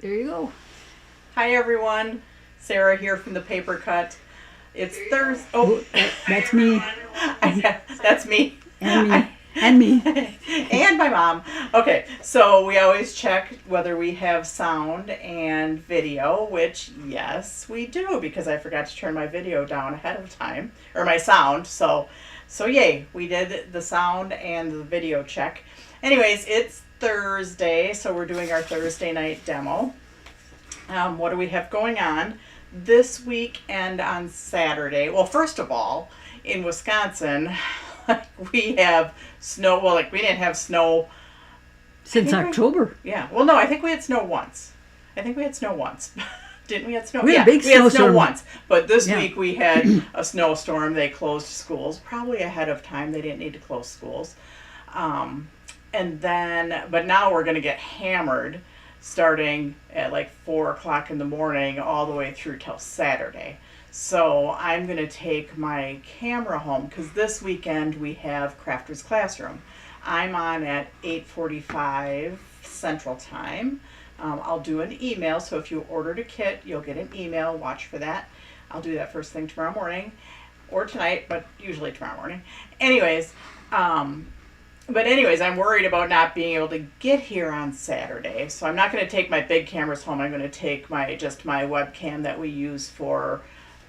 There you go. Hi everyone, Sarah here from the Paper Cut. It's Thursday. Oh, That's me. That's me. And me. And me. And my mom. Okay, so we always check whether we have sound and video, which yes, we do, because I forgot to turn my video down ahead of time, or my sound. So yay, we did the sound and the video check. Anyways, it's Thursday, so we're doing our Thursday night demo. What do we have going on this week and on Saturday? Well, first of all, in Wisconsin, we have snow. Well, we didn't have snow Since October. Yeah. Well, no, I think we had snow once. Didn't we have snow? We had a big we had snow snowstorm. once. But this Yeah. week we had a snowstorm. They closed schools, probably ahead of time. They didn't need to close schools. But now we're going to get hammered starting at 4 o'clock in the morning all the way through till Saturday. So I'm going to take my camera home because this weekend we have Crafters Classroom. I'm on at 8:45 Central Time. I'll do an email, so if you ordered a kit, you'll get an email. Watch for that. I'll do that first thing tomorrow morning or tonight, but usually tomorrow morning. Anyways, I'm worried about not being able to get here on Saturday. So I'm not going to take my big cameras home. I'm going to take my webcam that we use for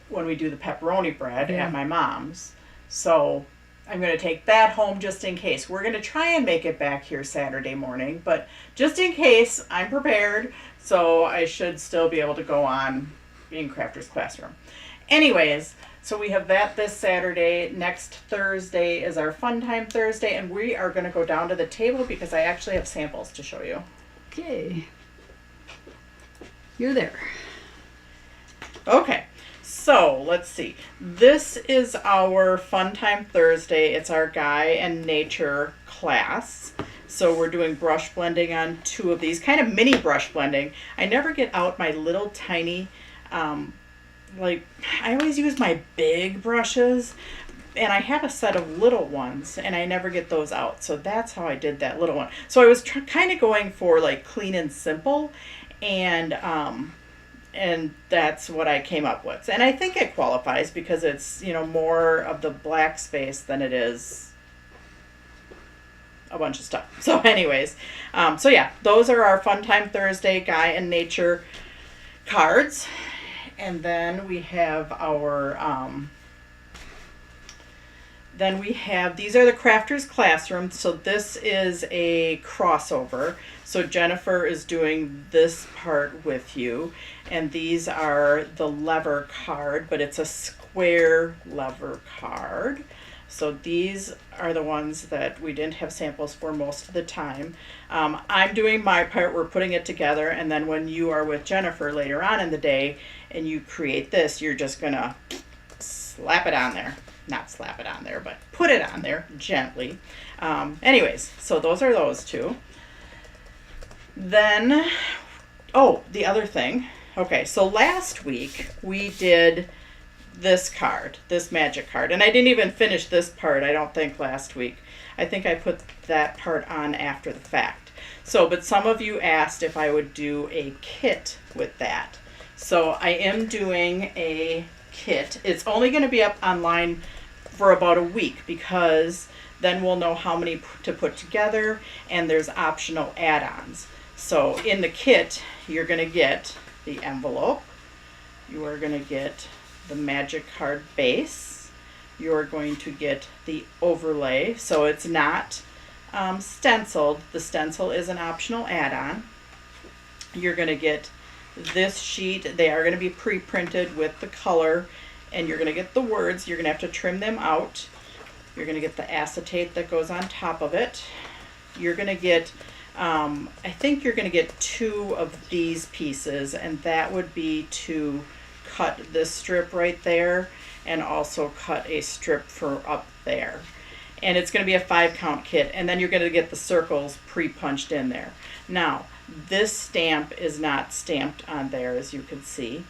when we do the pepperoni bread at my mom's. So I'm going to take that home just in case. We're going to try and make it back here Saturday morning, but just in case, I'm prepared. So I should still be able to go on in Crafters Classroom. Anyways, so we have that this Saturday. Next Thursday is our Fun Time Thursday, and we are going to go down to the table because I actually have samples to show you. Okay. You're there. Okay, so let's see. This is our Fun Time Thursday. It's our Guy and Nature class. So we're doing brush blending on 2 of these, kind of mini brush blending. I never get out my little tiny, I always use my big brushes, and I have a set of little ones, and I never get those out. So that's how I did that little one. So I was kind of going for clean and simple, and that's what I came up with. And I think it qualifies because it's, more of the black space than it is a bunch of stuff. So anyways, those are our Fun Time Thursday Guy and Nature cards. And then we have these are the Crafters Classroom. So this is a crossover. So Jennifer is doing this part with you. And these are the lever card, but it's a square lever card. So these are the ones that we didn't have samples for most of the time. I'm doing my part. We're putting it together. And then when you are with Jennifer later on in the day and you create this, you're just going to slap it on there. Not slap it on there, but put it on there gently. Anyways, so those are those 2. Then, the other thing. Okay, so last week we did this card, this magic card. And I didn't even finish this part, I don't think, last week. I think I put that part on after the fact. But some of you asked if I would do a kit with that. So I am doing a kit. It's only going to be up online for about a week because then we'll know how many to put together, and there's optional add-ons. So in the kit, you're going to get the envelope. You are going to get the magic card base. You're going to get the overlay. So it's not stenciled. The stencil is an optional add-on. You're going to get this sheet. They are going to be pre-printed with the color, and you're going to get the words. You're going to have to trim them out. You're going to get the acetate that goes on top of it. You're going to get, I think you're going to get 2 of these pieces, and that would be to cut this strip right there and also cut a strip for up there. And it's going to be a 5-count kit, and then you're going to get the circles pre-punched in there. Now, this stamp is not stamped on there, as you can see,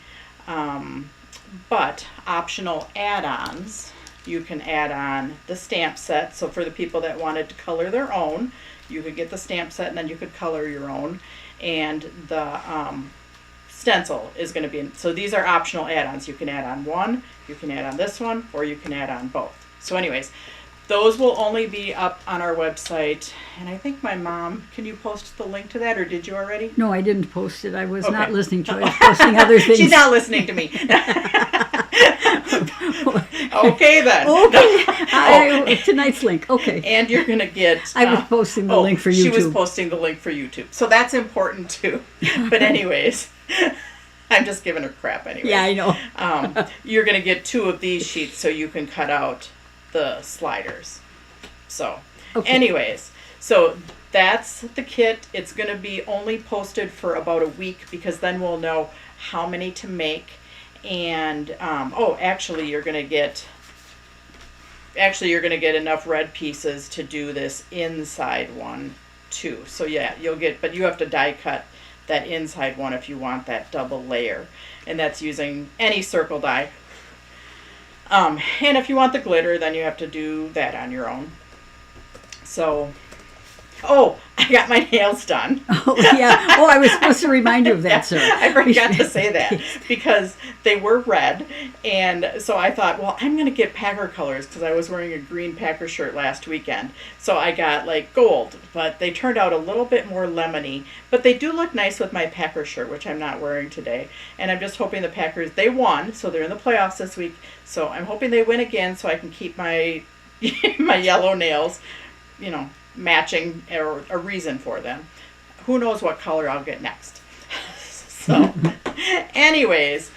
but optional add-ons, you can add on the stamp set. So for the people that wanted to color their own, you could get the stamp set and then you could color your own. and the stencil is going to be, so these are optional add-ons. You can add on one, you can add on this one, or you can add on both. So anyways, those will only be up on our website, and I think my mom, can you post the link to that, or did you already? No, I didn't post it. I was Okay. not listening to it. I was posting other things. She's not listening to me. Okay then. Okay. Tonight's link. Okay. And you're going to get... I was posting the link for YouTube. She was posting the link for YouTube. So that's important too. But anyways, I'm just giving her crap anyway. Yeah, I know. You're going to get 2 of these sheets so you can cut out the sliders. So anyways, so that's the kit. It's going to be only posted for about a week because then we'll know how many to make. And actually you're going to get enough red pieces to do this inside one too. So yeah, but you have to die cut that inside one if you want that double layer, and that's using any circle die. And if you want the glitter, then you have to do that on your own. So, I got my nails done. Oh, yeah. Oh, I was supposed to remind you of that, sir. I forgot to say that because they were red. And so I thought, well, I'm going to get Packer colors because I was wearing a green Packer shirt last weekend. So I got like gold, but they turned out a little bit more lemony. But they do look nice with my Packer shirt, which I'm not wearing today. And I'm just hoping the Packers, they won. So they're in the playoffs this week. So I'm hoping they win again so I can keep my my yellow nails, matching or a reason for them. Who knows what color I'll get next. So anyways,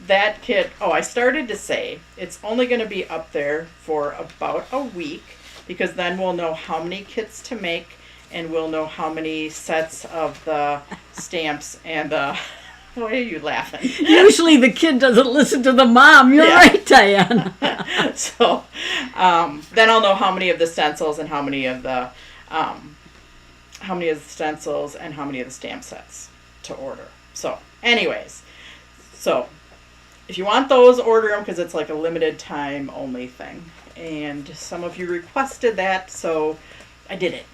that kit, I started to say it's only going to be up there for about a week because then we'll know how many kits to make and we'll know how many sets of the stamps and the... Why are you laughing? Usually the kid doesn't listen to the mom. You're right, Diane. So then I'll know how many of the stencils and how many of the stencils and how many of the stamp sets to order. So anyways, if you want those, order them because it's like a limited time only thing. And some of you requested that, so I did it.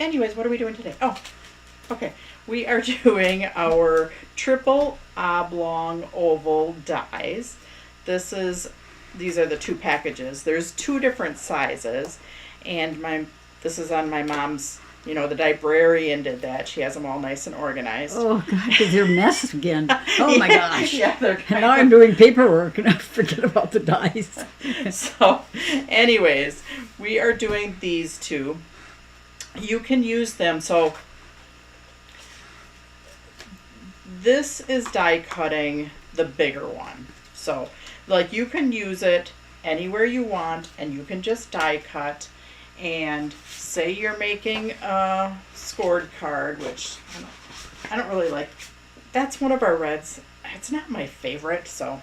Anyways, what are we doing today? Okay. We are doing our triple oblong oval dies. These are the 2 packages. There's 2 different sizes, and this is on my mom's. The librarian did that. She has them all nice and organized. Oh God, because they're messed again. Oh my gosh. Yeah, and now I'm doing paperwork and I forget about the dies. So, anyways, we are doing these 2. You can use them. So. This is die cutting the bigger one. So, you can use it anywhere you want, and you can just die cut. And say you're making a scored card, which I don't really like. That's one of our reds. It's not my favorite, so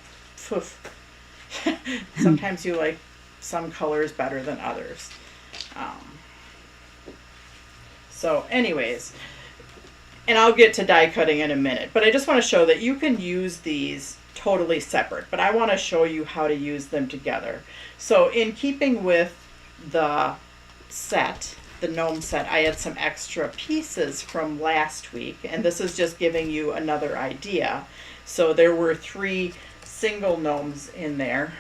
sometimes you like some colors better than others. So, anyways. And I'll get to die cutting in a minute, but I just want to show that you can use these totally separate, but I want to show you how to use them together. So in keeping with the set, the gnome set, I had some extra pieces from last week, and this is just giving you another idea. So there were 3 single gnomes in there,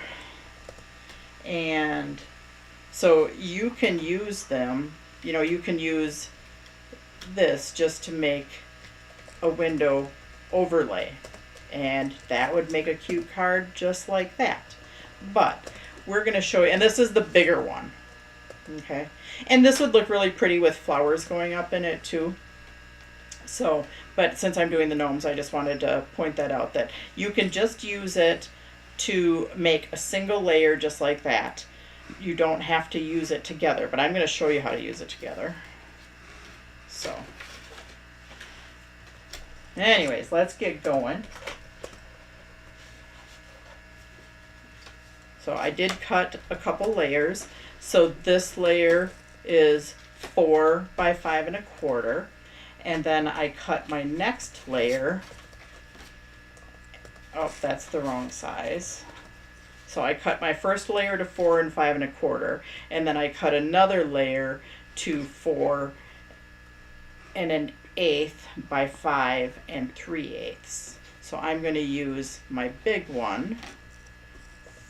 and so you can use them, you can use this just to make a window overlay, and that would make a cute card just like that. But we're going to show you, and this is the bigger one, okay, and this would look really pretty with flowers going up in it too. So, but since I'm doing the gnomes, I just wanted to point that out, that you can just use it to make a single layer just like that. You don't have to use it together, but I'm going to show you how to use it together. So, anyways, let's get going. So I did cut a couple layers. So this layer is 4 by 5 1/4, and then I cut my next layer. Oh, that's the wrong size. So I cut my first layer to 4 and 5 1/4, and then I cut another layer to 4 and an eighth by 5 3/8. So I'm going to use my big one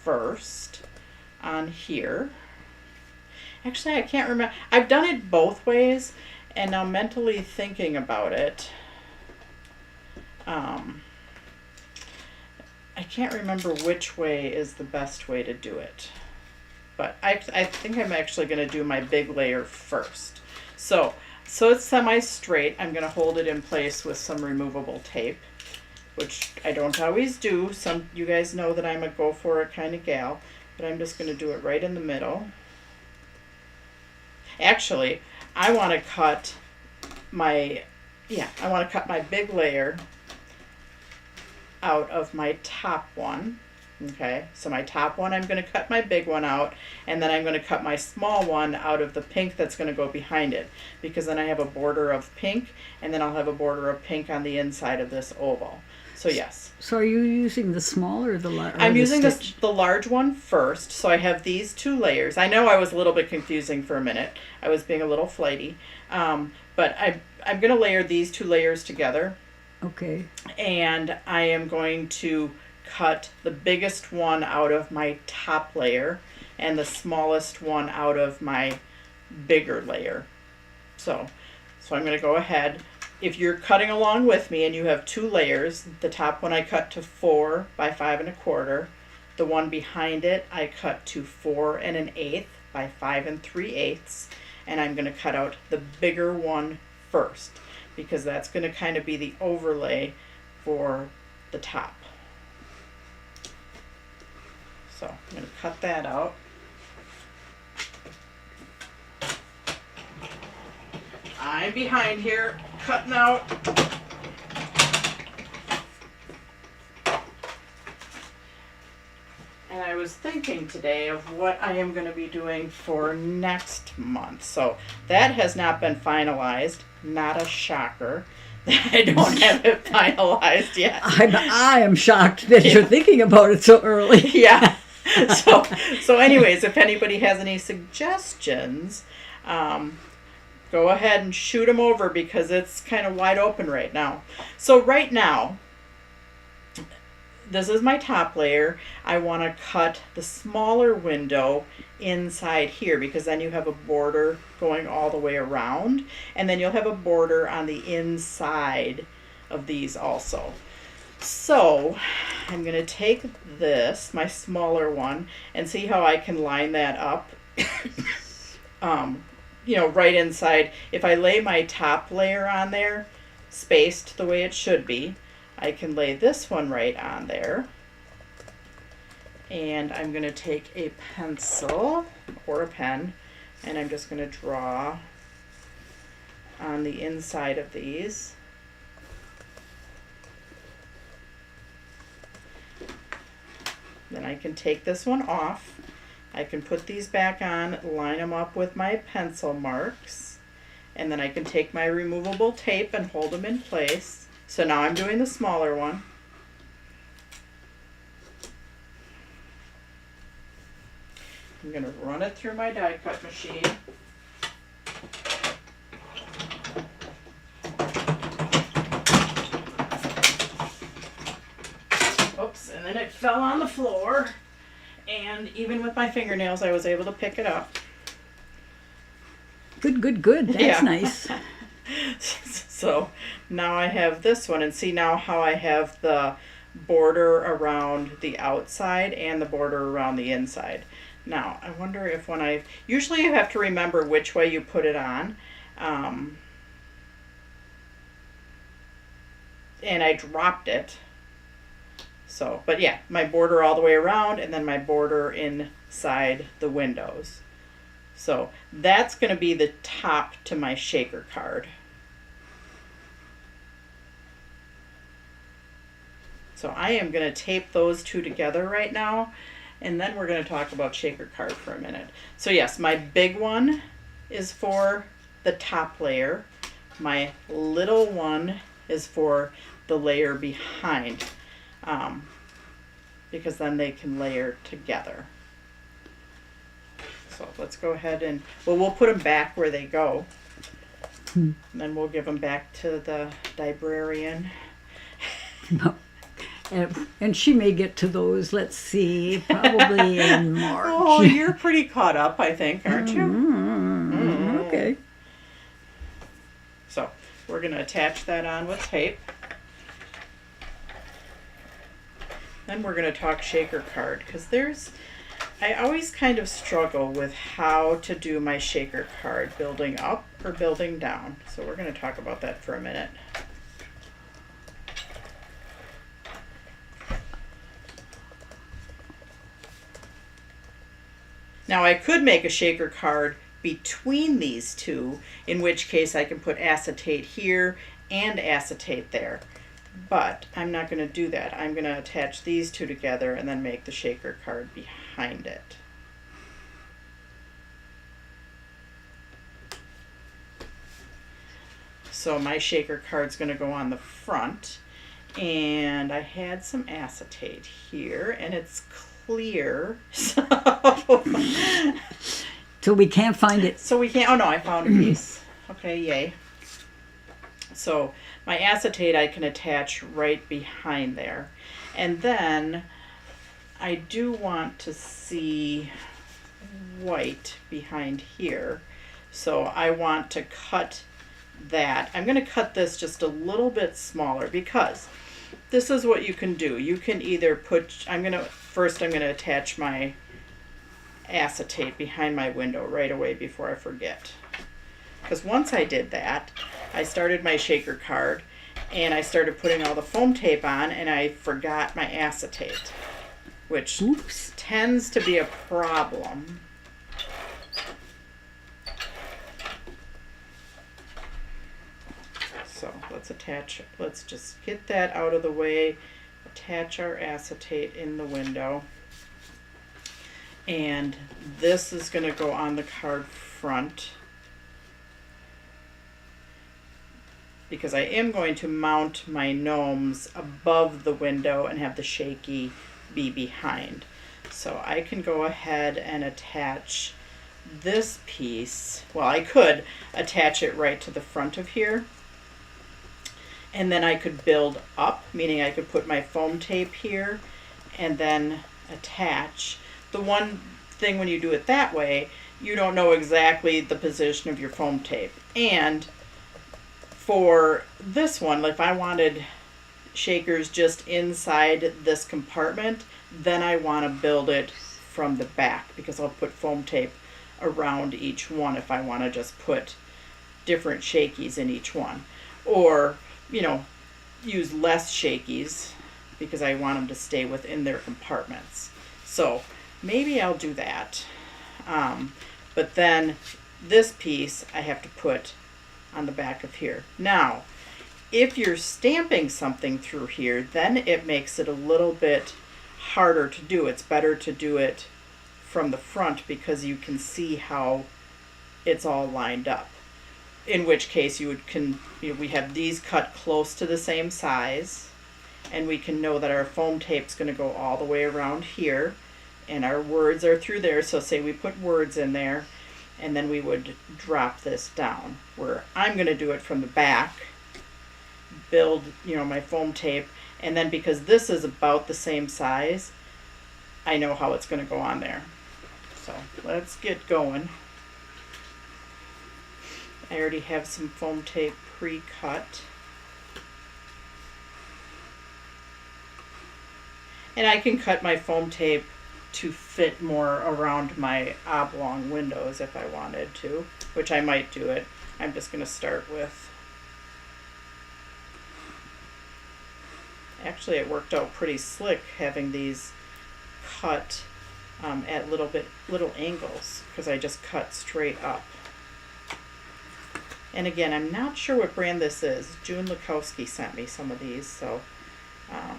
first on here. Actually, I can't remember. I've done it both ways, and now mentally thinking about it, I can't remember which way is the best way to do it. But I think I'm actually going to do my big layer first. So it's semi-straight. I'm going to hold it in place with some removable tape, which I don't always do. You guys know that I'm a go for it kind of gal, but I'm just going to do it right in the middle. Actually, I want to cut my big layer out of my top one. Okay, so my top one, I'm going to cut my big one out, and then I'm going to cut my small one out of the pink that's going to go behind it, because then I have a border of pink, and then I'll have a border of pink on the inside of this oval. So yes. So are you using the small or the large? I'm using the large one first, so I have these 2 layers. I know I was a little bit confusing for a minute. I was being a little flighty, but I'm going to layer these 2 layers together. Okay. And I am going to cut the biggest one out of my top layer and the smallest one out of my bigger layer. So I'm going to go ahead. If you're cutting along with me and you have 2 layers, the top one I cut to 4 by 5 1/4. The one behind it I cut to 4 1/8 by 5 3/8. And I'm going to cut out the bigger one first, because that's going to kind of be the overlay for the top. So I'm going to cut that out. I'm behind here cutting out. And I was thinking today of what I am going to be doing for next month. So that has not been finalized. Not a shocker that I don't have it finalized yet. I am shocked that you're thinking about it so early. Yeah. So anyways, if anybody has any suggestions, go ahead and shoot them over, because it's kind of wide open right now. So right now, this is my top layer. I want to cut the smaller window inside here, because then you have a border going all the way around, and then you'll have a border on the inside of these also. So I'm going to take this, my smaller one, and see how I can line that up. Right inside. If I lay my top layer on there, spaced the way it should be, I can lay this one right on there. And I'm going to take a pencil or a pen, and I'm just going to draw on the inside of these. Then I can take this one off. I can put these back on, line them up with my pencil marks, and then I can take my removable tape and hold them in place. So now I'm doing the smaller one. I'm going to run it through my die cut machine. Oops, and then it fell on the floor. And even with my fingernails, I was able to pick it up. Good. That's nice. So now I have this one, and see now how I have the border around the outside and the border around the inside. Now, I wonder if usually you have to remember which way you put it on. And I dropped it. So, but yeah, my border all the way around, and then my border inside the windows. So that's going to be the top to my shaker card. So I am going to tape those 2 together right now, and then we're going to talk about shaker card for a minute. So yes, my big one is for the top layer. My little one is for the layer behind, because then they can layer together. So let's go ahead and, we'll put them back where they go. And then we'll give them back to the librarian. And she may get to those, let's see, probably in March. Oh, you're pretty caught up, I think, aren't you? Okay. So we're going to attach that on with tape. Then we're going to talk shaker card, because I always kind of struggle with how to do my shaker card, building up or building down. So we're going to talk about that for a minute. Now I could make a shaker card between these two, in which case I can put acetate here and acetate there. But I'm not going to do that. I'm going to attach these two together and then make the shaker card behind it. So my shaker card's going to go on the front, and I had some acetate here, and it's clear. So we can't find it. So we can't, oh no, I found a piece. Okay, yay. So my acetate I can attach right behind there. And then I do want to see white behind here. So I want to cut that. I'm going to cut this just a little bit smaller, because this is what you can do. You can either put, first I'm going to attach my acetate behind my window right away before I forget. Because once I did that, I started my shaker card and I started putting all the foam tape on, and I forgot my acetate, which tends to be a problem. So let's just get that out of the way, attach our acetate in the window. And this is going to go on the card front, because I am going to mount my gnomes above the window and have the shaky be behind. So I can go ahead and attach this piece. Well, I could attach it right to the front of here, and then I could build up, meaning I could put my foam tape here and then attach. The one thing when you do it that way, you don't know exactly the position of your foam tape. And for this one, if I wanted shakers just inside this compartment, then I want to build it from the back, because I'll put foam tape around each one if I want to just put different shakies in each one. Or, use less shakies because I want them to stay within their compartments. So maybe I'll do that. But then this piece I have to put on the back of here. Now, if you're stamping something through here, then it makes it a little bit harder to do. It's better to do it from the front, because you can see how it's all lined up. In which case we have these cut close to the same size, and we can know that our foam tape's going to go all the way around here, and our words are through there. So say we put words in there, and then we would drop this down, where I'm going to do it from the back, build my foam tape, and then because this is about the same size, I know how it's going to go on there. So let's get going. I already have some foam tape pre-cut. And I can cut my foam tape to fit more around my oblong windows if I wanted to, which I might do it. I'm just going to start with. Actually, it worked out pretty slick having these cut at little angles, because I just cut straight up. And again, I'm not sure what brand this is. June Lukowski sent me some of these, so I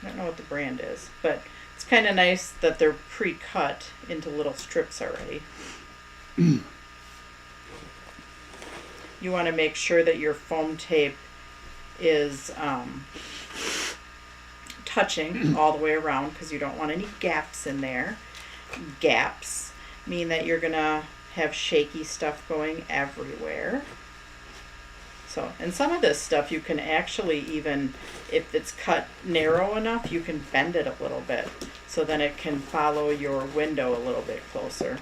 don't know what the brand is, but it's kind of nice that they're pre-cut into little strips already. You want to make sure that your foam tape is touching all the way around, because you don't want any gaps in there. Gaps mean that you're going to have shaky stuff going everywhere. So, and some of this stuff you can actually even, if it's cut narrow enough, you can bend it a little bit so then it can follow your window a little bit closer.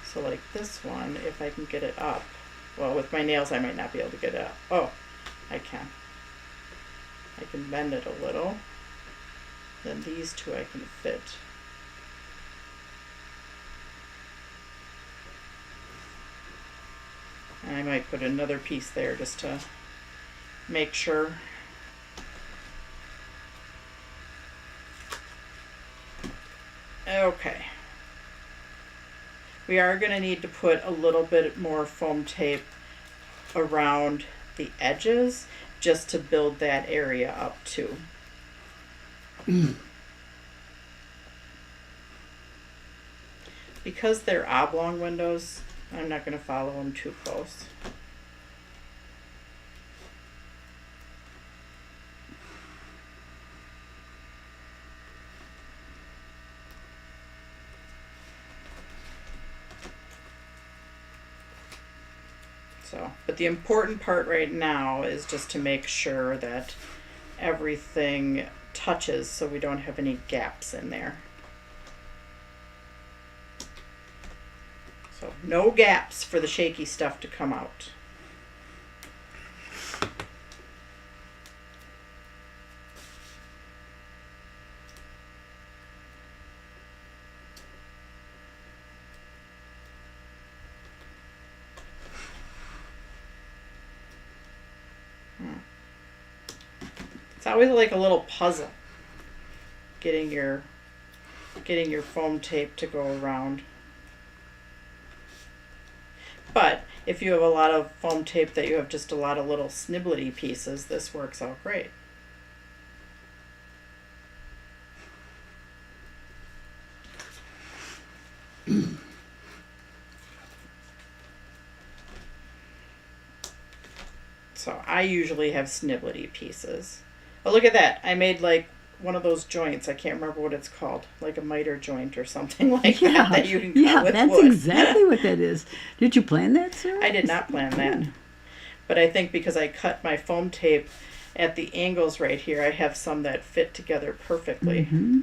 So like this one, if I can get it up, well, with my nails I might not be able to get it up. Oh, I can. I can bend it a little. Then these two I can fit. And I might put another piece there just to make sure. Okay. We are going to need to put a little bit more foam tape around the edges just to build that area up too. Because they're oblong windows, I'm not going to follow them too close. So, but the important part right now is just to make sure that everything touches so we don't have any gaps in there. So no gaps for the shaky stuff to come out. It's always like a little puzzle getting your foam tape to go around. But if you have a lot of foam tape that you have just a lot of little snibbly pieces, this works out great. So I usually have snibbly pieces. Oh, look at that. I made like one of those joints. I can't remember what it's called, like a miter joint or something like that you can cut with that's wood. exactly what that is. Did you plan that, Sarah? I did not plan that. But I think because I cut my foam tape at the angles right here, I have some that fit together perfectly. Mm-hmm.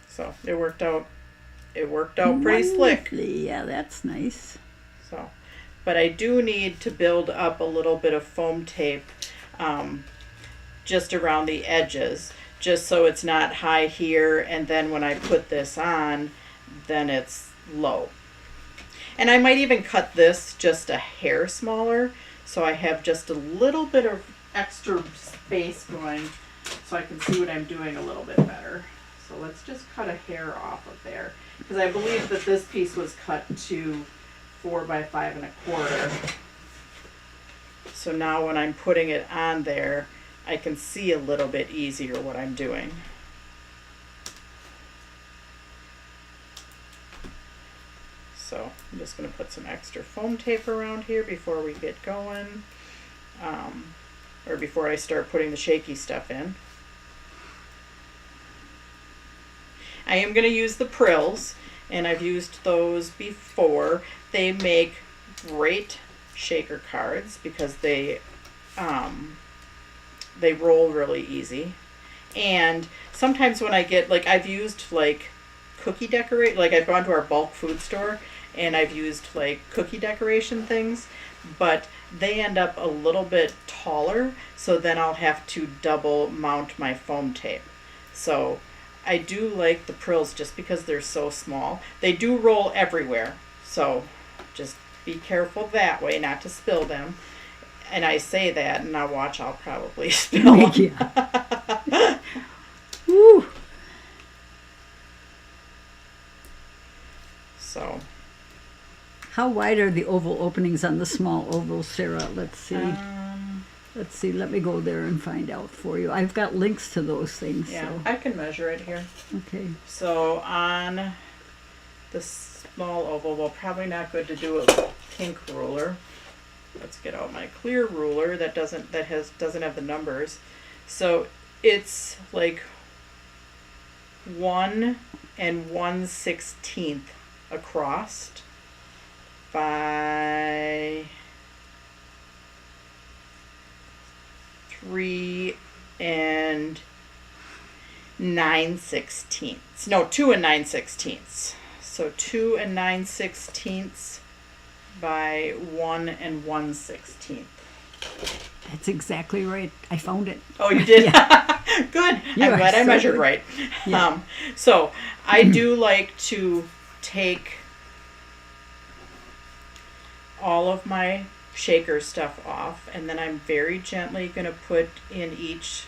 So it worked out. It worked out pretty slick. Yeah, that's nice. So, but I do need to build up a little bit of foam tape just around the edges, just so it's not high here, and then when I put this on, then it's low. And I might even cut this just a hair smaller, so I have just a little bit of extra space going, so I can see what I'm doing a little bit better. So let's just cut a hair off of there, because I believe that this piece was cut to 4 by 5 1/4. So now when I'm putting it on there, I can see a little bit easier what I'm doing. So I'm just going to put some extra foam tape around here before we get going, or before I start putting the shaky stuff in. I am going to use the Prills, and I've used those before. They make great shaker cards because they roll really easy. And sometimes when I get, like, I've used like cookie decorate, like I've gone to our bulk food store and I've used like cookie decoration things, but they end up a little bit taller, so then I'll have to double mount my foam tape. So I do like the Prills just because they're so small. They do roll everywhere, so just be careful that way not to spill them. And I say that, and now watch, I'll probably spill them. Yeah. Woo. So. How wide are the oval openings on the small ovals, Sarah? Let's see. Let's see. Let me go there and find out for you. I've got links to those things. Yeah, so. I can measure it here. Okay. So on the small oval, well, probably not good to do a pink ruler. Let's get out my clear ruler that doesn't have the numbers. So it's like 1 1/16 across by 3 9/16. No, 2 9/16. So 2 9/16 by 1 1/16. That's exactly right. I found it. Oh, you did? Yeah. Good. You I'm are glad I so measured good. right. Yeah. So I do like to take all of my shaker stuff off, and then I'm very gently going to put in each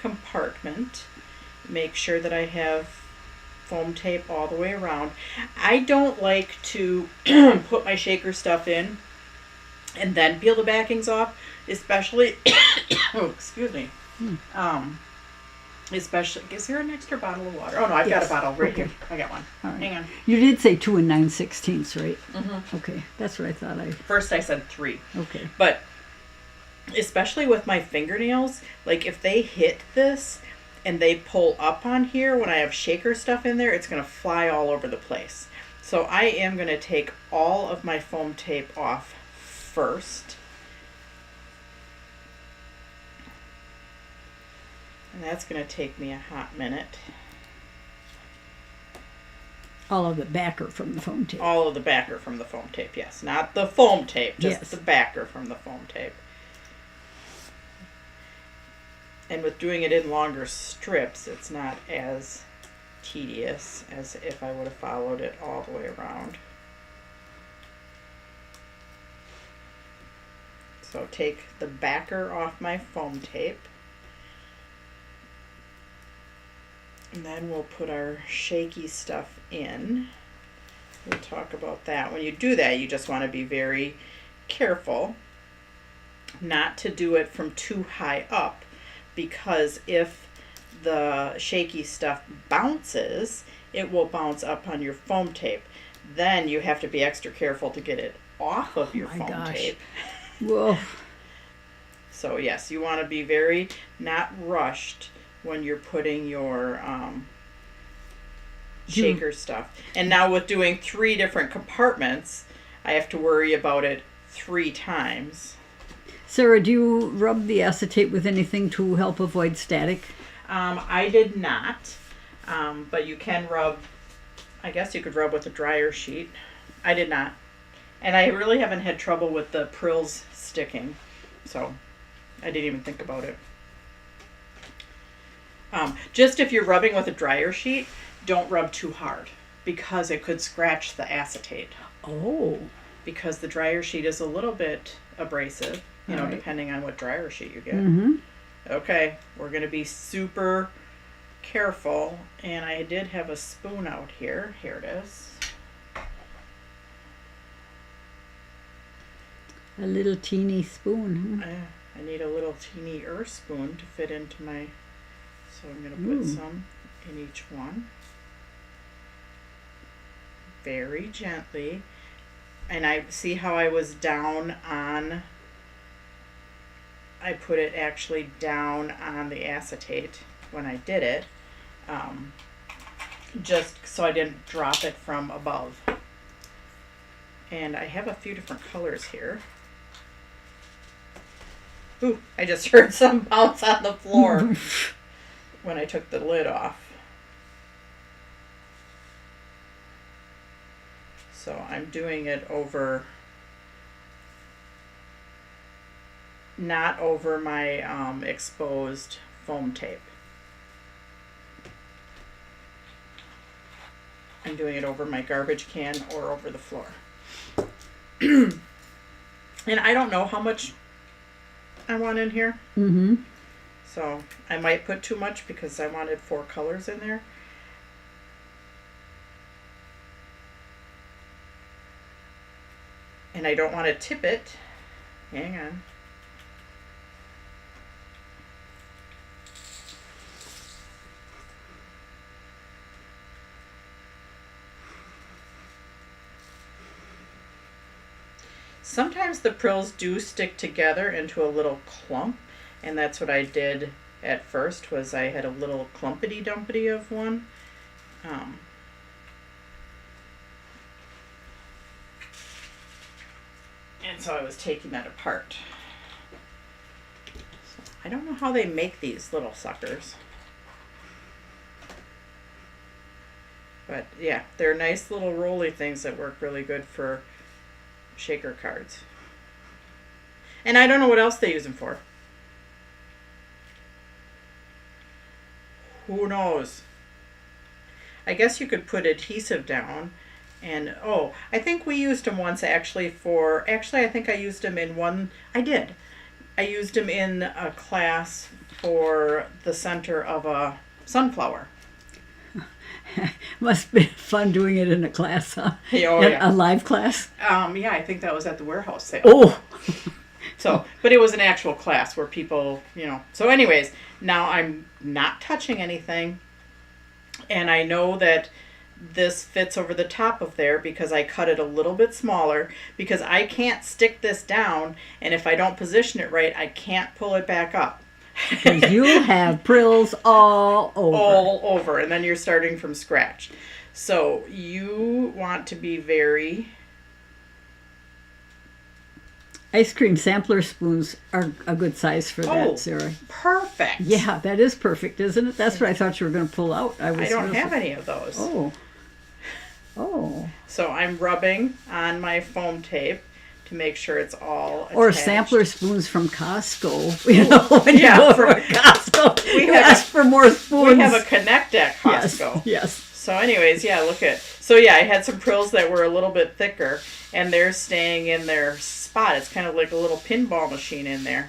compartment. Make sure that I have foam tape all the way around. I don't like to put my shaker stuff in and then peel the backings off, especially oh, excuse me. Especially, is there an extra bottle of water? Oh no, I've got Yes. a bottle right Okay. here. I got one. All right. Hang on. You did say 2 9/16, right? Mm-hmm. Okay, that's what I thought. First I said 3. Okay. But especially with my fingernails, like if they hit this and they pull up on here when I have shaker stuff in there, it's going to fly all over the place. So I am going to take all of my foam tape off first. And that's going to take me a hot minute. All of the backer from the foam tape. All of the backer from the foam tape, yes. Not the foam tape, just Yes. the backer from the foam tape. And with doing it in longer strips, it's not as tedious as if I would have followed it all the way around. So take the backer off my foam tape. And then we'll put our shaky stuff in. We'll talk about that. When you do that, you just want to be very careful not to do it from too high up, because if the shaky stuff bounces, it will bounce up on your foam tape. Then you have to be extra careful to get it off of your my foam gosh. tape. Whoa. So yes, you want to be very not rushed when you're putting your shaker stuff. And now with doing 3 different compartments, I have to worry about it 3 times. Sarah, do you rub the acetate with anything to help avoid static? I did not, but you can rub, I guess you could rub with a dryer sheet. I did not. And I really haven't had trouble with the prills sticking, so I didn't even think about it. Just if you're rubbing with a dryer sheet, don't rub too hard, because it could scratch the acetate. Oh. Because the dryer sheet is a little bit abrasive, you know, All right. depending on what dryer sheet you get. Mm-hmm. Okay, we're going to be super careful. And I did have a spoon out here. Here it is. A little teeny spoon. Huh? I need a little teeny spoon to fit into my, so I'm going to put some in each one. Very gently. And I see how I was down on, I put it actually down on the acetate when I did it, just so I didn't drop it from above. And I have a few different colors here. Ooh, I just heard some bounce on the floor when I took the lid off. So I'm doing it over, not over my exposed foam tape. I'm doing it over my garbage can or over the floor. And I don't know how much I want in here. Mm-hmm. So I might put too much because I wanted 4 colors in there. And I don't want to tip it. Hang on. Sometimes the prills do stick together into a little clump, and that's what I did at first was I had a little clumpity dumpity of one. And so I was taking that apart. So I don't know how they make these little suckers. But yeah, they're nice little rolly things that work really good for shaker cards. And I don't know what else they use them for. Who knows? I guess you could put adhesive down. And, oh, I think we used them once actually I think I used them in one, I did. I used them in a class for the center of a sunflower. Must be fun doing it in a class, huh? Oh, yeah. A live class? Yeah, I think that was at the warehouse sale. Oh! So, but it was an actual class where people, So anyways, now I'm not touching anything. And I know that this fits over the top of there because I cut it a little bit smaller because I can't stick this down, and if I don't position it right, I can't pull it back up. Because you have prills all over. All over, and then you're starting from scratch. So you want to be very... Ice cream sampler spoons are a good size for that, Sarah. Perfect. Yeah, that is perfect, isn't it? That's what I thought you were going to pull out. I don't have any of those. Oh. So I'm rubbing on my foam tape to make sure it's all attached. Or sampler spoons from Costco. When you go to Costco, you ask for more spoons. We have a Connect at Costco. Yes. So anyways, yeah, look at... So yeah, I had some prills that were a little bit thicker, and they're staying in their spot. It's kind of like a little pinball machine in there.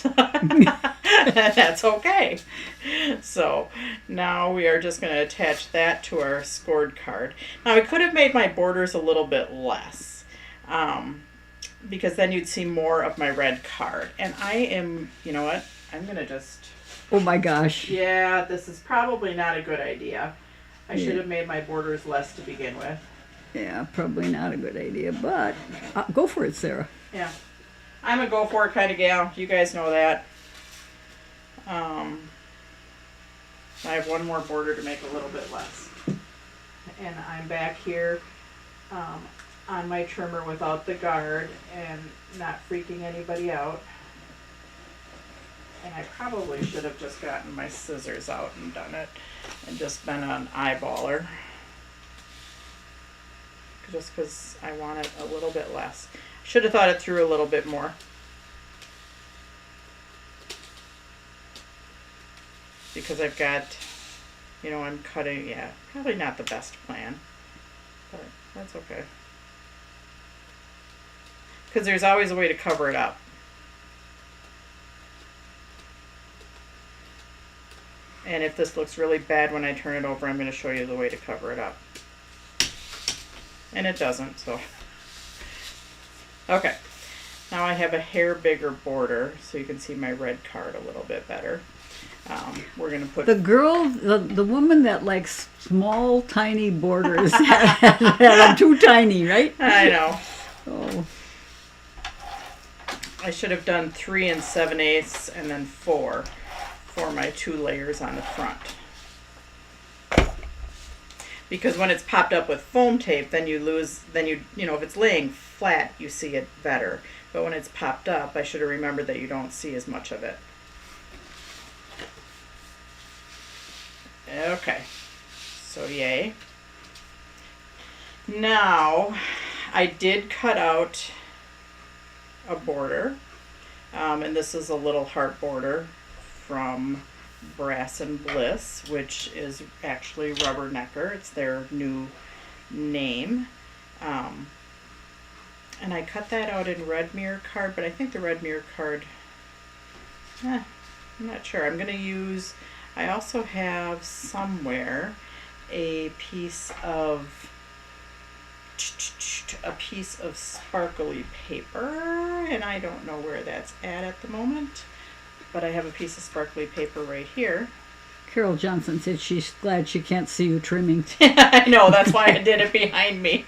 That's okay. So now we are just going to attach that to our scored card. Now I could have made my borders a little bit less, because then you'd see more of my red card. And I am, you know what? I'm going to just... Oh my gosh. Yeah, this is probably not a good idea. I should have made my borders less to begin with. Yeah, probably not a good idea, but go for it, Sarah. Yeah. I'm a go for it kind of gal. You guys know that. I have one more border to make a little bit less. And I'm back here on my trimmer without the guard and not freaking anybody out. And I probably should have just gotten my scissors out and done it and just been an eyeballer. Just because I want it a little bit less. Should have thought it through a little bit more. Because I've got, I'm cutting, probably not the best plan. But that's okay. Because there's always a way to cover it up. And if this looks really bad when I turn it over, I'm going to show you the way to cover it up. And it doesn't, so. Okay. Now I have a hair bigger border, so you can see my red card a little bit better. We're going to put... The woman that likes small, tiny borders had them too tiny, right? I know. Oh. I should have done 3 7/8 and then 4 for my 2 layers on the front. Because when it's popped up with foam tape, then you lose, if it's laying flat, you see it better. But when it's popped up, I should have remembered that you don't see as much of it. Okay, so yay. Now, I did cut out a border, and this is a little heart border from Brass and Bliss, which is actually Rubbernecker. It's their new name. And I cut that out in red mirror card, but I think the red mirror card, I'm not sure. I'm going to use, I also have somewhere a piece of sparkly paper, and I don't know where that's at the moment. But I have a piece of sparkly paper right here. Carol Johnson said she's glad she can't see you trimming. I know, that's why I did it behind me.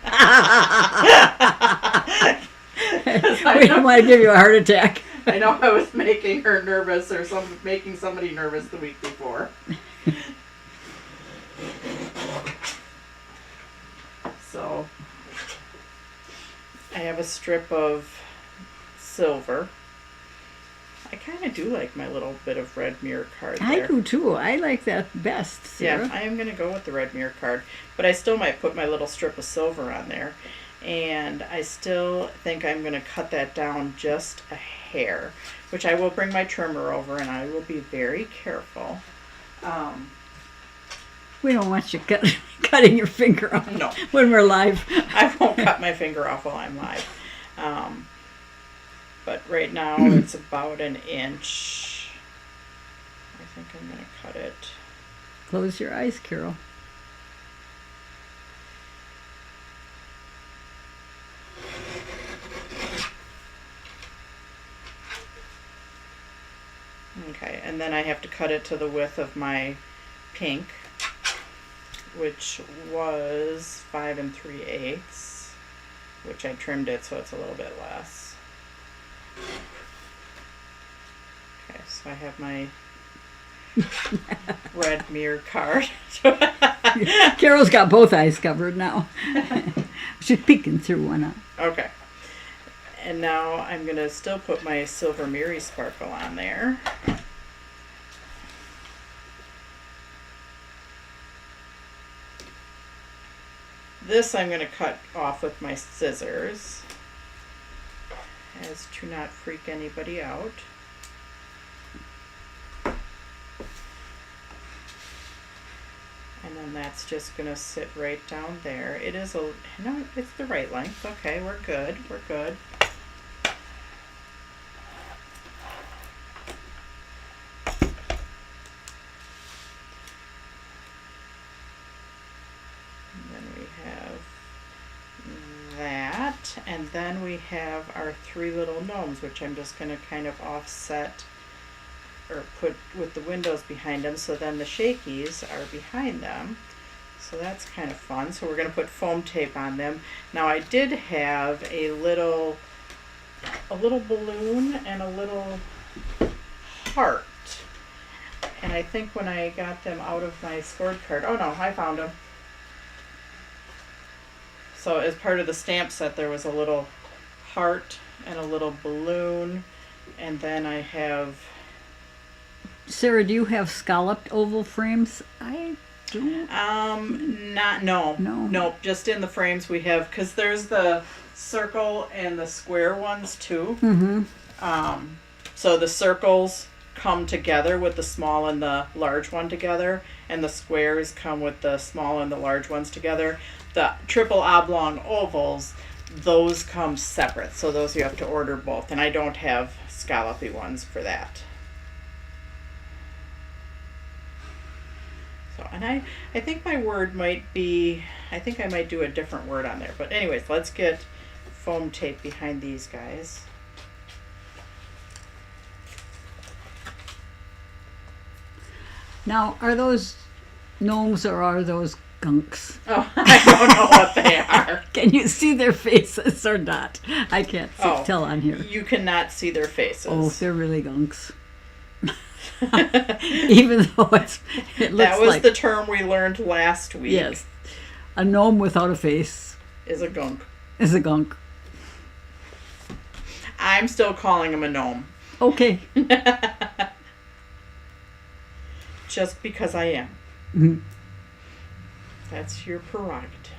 We don't want to give you a heart attack. I know I was making her nervous or making somebody nervous the week before. So I have a strip of silver. I kind of do like my little bit of red mirror card there. I do too. I like that best, Sarah. Yeah, I am going to go with the red mirror card, but I still might put my little strip of silver on there. And I still think I'm going to cut that down just a hair, which I will bring my trimmer over and I will be very careful. We don't want you cutting your finger off No. when we're live. I won't cut my finger off while I'm live. But right now it's about an inch. I think I'm going to cut it. Close your eyes, Carol. Okay, and then I have to cut it to the width of my pink, which was 5 3/8, which I trimmed it so it's a little bit less. Okay, so I have my red mirror card. Carol's got both eyes covered now. She's peeking through one eye. Okay. And now I'm going to still put my Silver Miri Sparkle on there. This I'm going to cut off with my scissors as to not freak anybody out. And then that's just going to sit right down there. It is no, it's the right length. Okay, we're good. We're good. And then we have our 3 little gnomes, which I'm just going to kind of offset or put with the windows behind them, so then the shakies are behind them. So that's kind of fun. So we're going to put foam tape on them. Now I did have a little balloon and a little heart. And I think when I got them out of my scored card, oh no, I found them. So as part of the stamp set, there was a little heart and a little balloon, and then I have... Sarah, do you have scalloped oval frames? I don't. No, just in the frames we have, because there's the circle and the square ones too. Mm-hmm. So the circles come together with the small and the large one together, and the squares come with the small and the large ones together. The triple oblong ovals, those come separate, so those you have to order both, and I don't have scallopy ones for that. So, and I think my word might be, I think I might do a different word on there, but anyways, let's get foam tape behind these guys. Now, are those gnomes or are those gunks? Oh, I don't know what they are. Can you see their faces or not? I can't tell on here. You cannot see their faces. Oh, they're really gunks. Even though it looks that was like... the term we learned last week. Yes. A gnome without a face is a gunk. Is a gunk. I'm still calling him a gnome. Okay. Just because I am. Mm-hmm. That's your prerogative.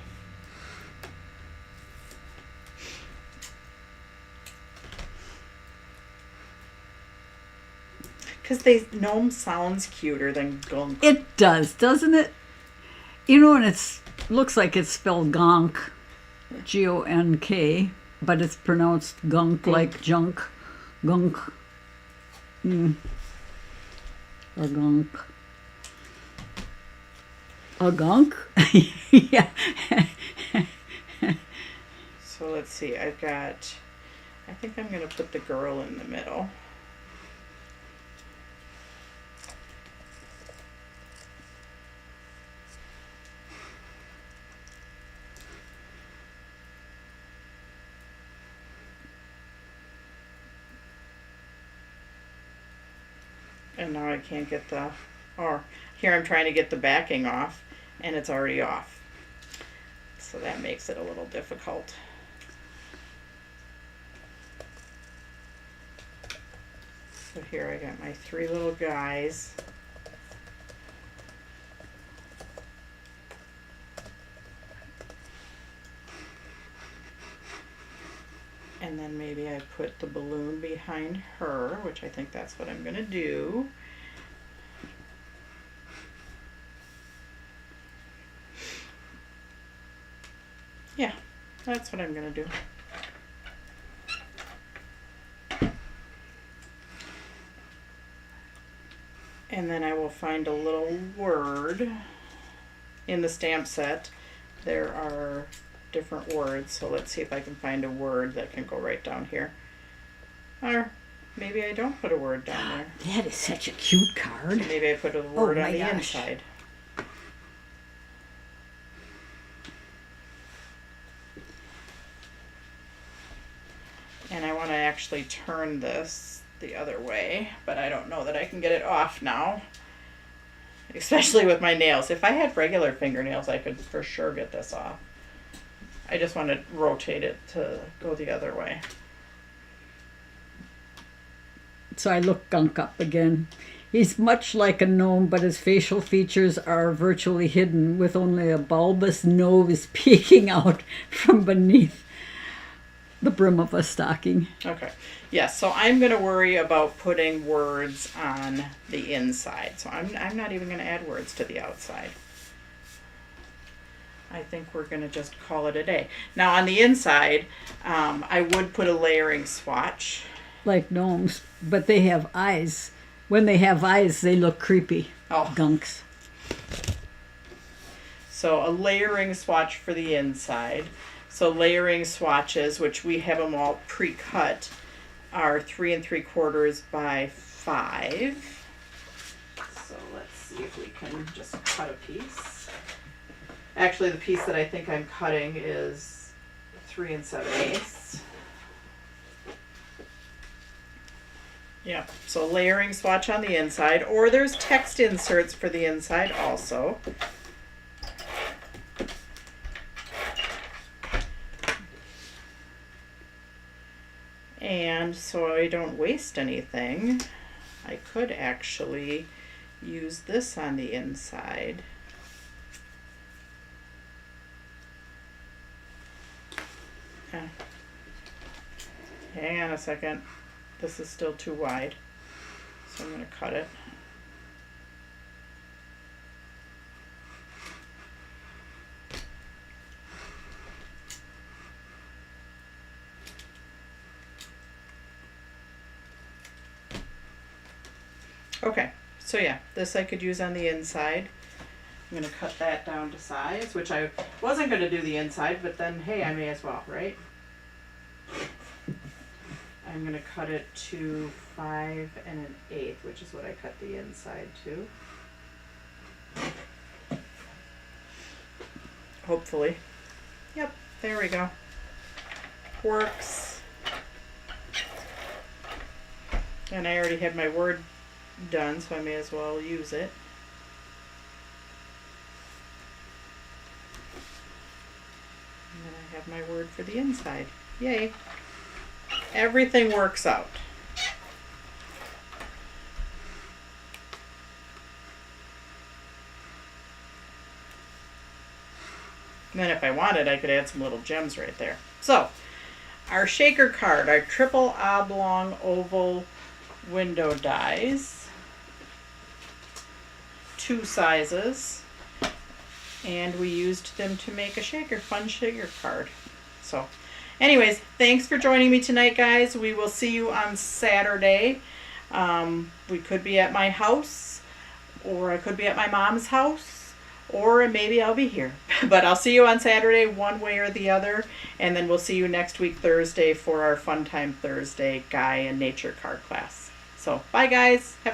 Because gnome sounds cuter than gunk. It does, doesn't it? You know, and it looks like it's spelled gonk, G-O-N-K, but it's pronounced gunk, like junk, gunk, or gunk. A gunk? Yeah. So let's see, I think I'm going to put the girl in the middle. And now I can't get or here I'm trying to get the backing off and it's already off. So that makes it a little difficult. So here I got my 3 little guys. And then maybe I put the balloon behind her, which I think that's what I'm going to do. Yeah, that's what I'm going to do. And then I will find a little word in the stamp set. There are different words, so let's see if I can find a word that can go right down here. Or maybe I don't put a word down there. That is such a cute card. Maybe I put a word on the gosh. inside. And I want to actually turn this the other way, but I don't know that I can get it off now. Especially with my nails. If I had regular fingernails, I could for sure get this off. I just want to rotate it to go the other way. So I look Gunk up again. He's much like a gnome, but his facial features are virtually hidden, with only a bulbous nose peeking out from beneath the brim of a stocking. Okay. Yes, so I'm going to worry about putting words on the inside. So I'm not even going to add words to the outside. I think we're going to just call it a day. Now on the inside, I would put a layering swatch. Like gnomes, but they have eyes. When they have eyes, they look creepy. Oh. Gunks. So a layering swatch for the inside. So layering swatches, which we have them all pre-cut, are 3 3/4 by 5. So let's see if we can just cut a piece. Actually, the piece that I think I'm cutting is 3 7/8. Yeah, so layering swatch on the inside, or there's text inserts for the inside also. And so I don't waste anything, I could actually use this on the inside. Hang on a second. This is still too wide, so I'm going to cut it. Okay, so yeah, this I could use on the inside. I'm going to cut that down to size, which I wasn't going to do the inside, but then, hey, I may as well, right? I'm going to cut it to 5 1/8, which is what I cut the inside to. Hopefully. Yep, there we go. Works. And I already had my word done, so I may as well use it. And then I have my word for the inside. Yay. Everything works out. And then if I wanted, I could add some little gems right there. So, our shaker card, our triple oblong oval window dies. 2 sizes. And we used them to make a fun shaker card. So, anyways, thanks for joining me tonight, guys. We will see you on Saturday. We could be at my house, or I could be at my mom's house, or maybe I'll be here. But I'll see you on Saturday one way or the other, and then we'll see you next week Thursday for our Fun Time Thursday Guy and Nature card class. So, bye guys. Have a great